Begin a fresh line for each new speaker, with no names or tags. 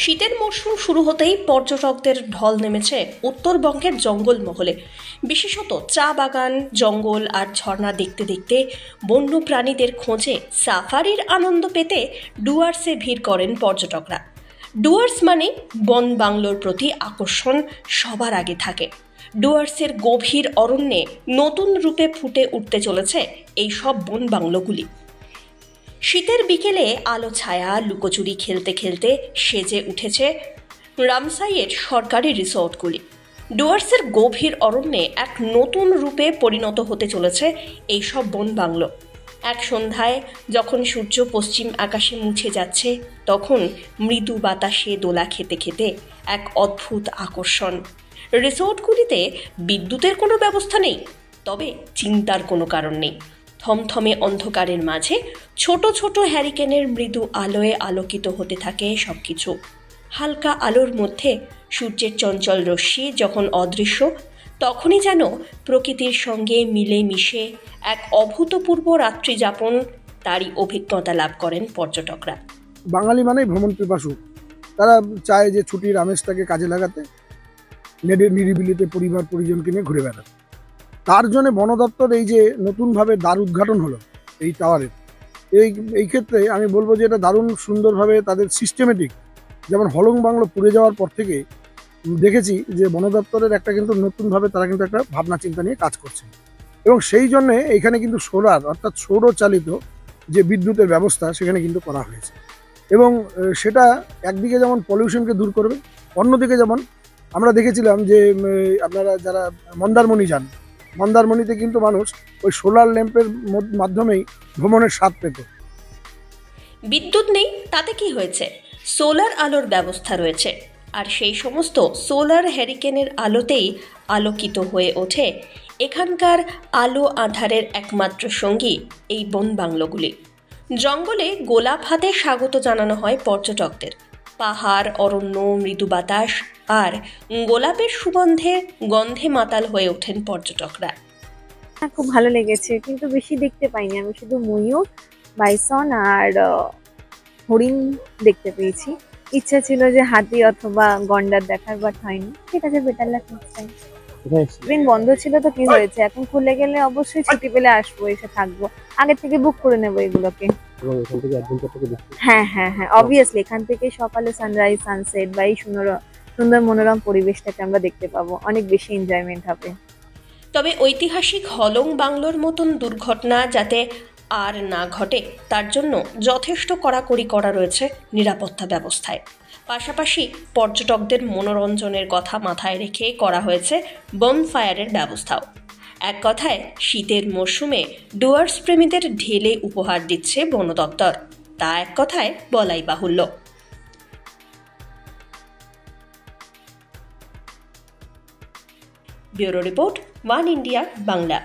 শীতের মরশুম শুরু হতেই পর্যটকদের ঢল নেমেছে উত্তরবঙ্গের জঙ্গলমহলে। বিশেষত চা বাগান, জঙ্গল আর ঝর্ণা দেখতে দেখতে বন্য প্রাণীদের খোঁজে সাফারির আনন্দ পেতে ডুয়ার্সে ভিড় করেন পর্যটকরা। ডুয়ার্স মানে বন বাংলোর প্রতি আকর্ষণ সবার আগে থাকে। ডুয়ার্সের গভীর অরণ্যে নতুন রূপে ফুটে উঠতে চলেছে এই সব বন বাংলোগুলি। শীতের বিকেলে আলো ছায়া লুকোচুরি খেলতে খেলতে সেজে উঠেছে রামসাইয়ের সরকারি রিসোর্টগুলি। ডুয়ার্সের গভীর অরণ্যে এক নতুন রূপে পরিণত হতে চলেছে এই সব বন বাংলো। এক সন্ধ্যায় যখন সূর্য পশ্চিম আকাশে মুছে যাচ্ছে, তখন মৃদু বাতাসে দোলা খেতে খেতে এক অদ্ভুত আকর্ষণ। রিসোর্টগুলিতে বিদ্যুতের কোনো ব্যবস্থা নেই, তবে চিন্তার কোনো কারণ নেই। থমথমে অন্ধকারের মাঝে ছোট ছোট হ্যারিকেনের মৃদু আলোয় আলোকিত হতে থাকে সবকিছু। হালকা আলোর মধ্যে সূর্যের চঞ্চল রশ্মি যখন অদৃশ্য, তখনই যেন প্রকৃতির সঙ্গে মিলে মিশে এক অভূতপূর্ব রাত্রি যাপন, তারই অভিজ্ঞতা লাভ করেন পর্যটকরা।
বাঙালি মানেই ভ্রমণ পিপাসু। তারা চায় যে ছুটির আমেজটাকে কাজে লাগাতে, নিরিবিলিতে পরিবার পরিজনকে নিয়ে ঘুরে বেড়াতে। তার জন্য বন দপ্তর এই যে নতুনভাবে দ্বার উদ্ঘাটন হলো এই টাওয়ারের, এই ক্ষেত্রে আমি বলবো যে এটা দারুণ সুন্দরভাবে তাদের সিস্টেমেটিক। যেমন হলং বাংলো পুড়ে যাওয়ার পর থেকে দেখেছি যে বন দপ্তরের একটা কিন্তু নতুনভাবে তারা কিন্তু একটা ভাবনা চিন্তা নিয়ে কাজ করছে, এবং সেই জন্যে এখানে কিন্তু সোলার অর্থাৎ সৌরচালিত যে বিদ্যুতের ব্যবস্থা সেখানে কিন্তু করা হয়েছে। এবং সেটা একদিকে যেমন পলিউশনকে দূর করবে, অন্যদিকে যেমন আমরা দেখেছিলাম যে আপনারা যারা মন্দারমণি যান, মন্দারমণিতে কিন্তু মানুষ ওই সোলার ল্যাম্পের মাধ্যমেই ভ্রমণের স্বাদ পেত।
বিদ্যুৎ নেই তাতে কি হয়েছে, সোলার আলোর ব্যবস্থা রয়েছে, আর সেই সমস্ত সোলার হ্যারিকেনের আলোতেই আলোকিত হয়ে ওঠে এখানকার আলো আঁধারের একমাত্র সঙ্গী এই বন বাংলোগুলি। জঙ্গলে গোলাপ হাতে স্বাগত জানানো হয় পর্যটকদের। পাহাড়, অরণ্য, মৃদু বাতাস আর গোলাপের গন্ধে মাতাল হয়ে ওঠেন পর্যটকরা।
খুব ভালো লেগেছে, কিন্তু বেশি দেখতে পাইনি। আমি শুধু ময়ূর, বাইসন আর হরিণ দেখতে পেয়েছি। ইচ্ছা ছিল যে হাতি অথবা গন্ডার দেখার, বাট হয়নি। ঠিক আছে, better luck next time. Train বন্ধ ছিল তো কি হয়েছে, এখন খুলে গেলে অবশ্যই ছুটি পেলে আসবো, এসে থাকবো। আগে থেকে বুক করে নেবো এগুলোকে। হ্যাঁ হ্যাঁ হ্যাঁ, অবভিয়াসলি এখান থেকে সকালে সানরাইজ, সানসেট বা এই সুন্দর মনোরম পরিবেশটাকে আমরা দেখতে পাবো। অনেক বেশি এনজয়মেন্ট হবে।
তবে ঐতিহাসিক হলং বাংলোর মতন দুর্ঘটনা যাতে আর না ঘটে, তার জন্য যথেষ্ট কড়াকড়ি করা রয়েছে নিরাপত্তা ব্যবস্থায়। পাশাপাশি পর্যটকদের মনোরঞ্জনের কথা মাথায় রেখে করা হয়েছে বনফায়ারের ব্যবস্থাও। এক কথায় শীতের মরশুমে ডুয়ার্স প্রেমীদের ঢেলে উপহার দিচ্ছে বন দপ্তর, তা এক কথায় বলাই বাহুল্য। Bureau report, one India Bangla.